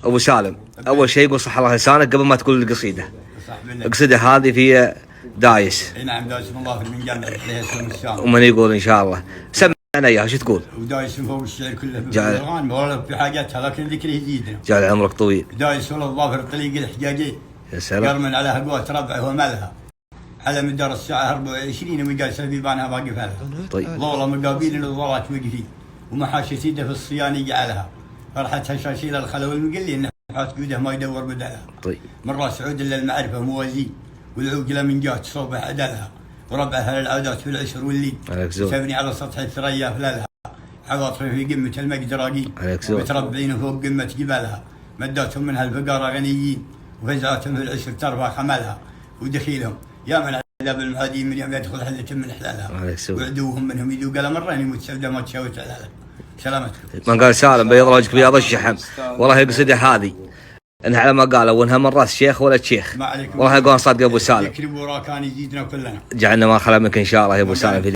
ابو سالم، اول شيء يقول صح الله لسانك قبل ما تقول القصيده. صح بالله. القصيده هذه في دايس. اي نعم، دايس الله في المنجم عليه اسم الشام. ومن يقول ان شاء الله سمعنا اياها شو تقول؟ ودايس فوق الشعر كله بالاغاني والله في حاجاتها لكن ذكر يزيدنا. جعل عمرك طويل. دايس ولا الظافر الطريق الحجاجي. يا سلام. يرمن على هقوات ربعه ومالها. على مدار الساعه 24 ومقاس بيبانها واقف لها. طيب. والله مقابيل الضوات وقفي ومحاشي سيده في الصيان يجعلها. فرحتها شاشيل الخلو المقلي انه حاط قوده ما يدور بدلها. طيب. من راس عود الا المعرفه موازين والعقله من جهه صوبه عدلها وربعها للعادات في العشر واللين. تبني على سطح الثريا فلالها. عواطف في قمه المقدراقين متربعين فوق قمه جبالها. مداتهم منها الفقاره غنيين وفزعتهم في العشر ترفع خملها. ودخيلهم يا من عذاب المعادين من يوم يدخل حله من حلالها. وعدوهم منهم يذوق مرين يموت سوده ما تشاوت على سلامتكم. من قال سالم بيض وجهك بياض الشحم. والله القصيده هذه انها على ما قالوا وانها من راس شيخ ولا شيخ. والله يقول صادق يا ابو سالم. يكرم وراك كان يزيدنا كلنا. جعلنا ما خلا منك ان شاء الله يا ابو سالم.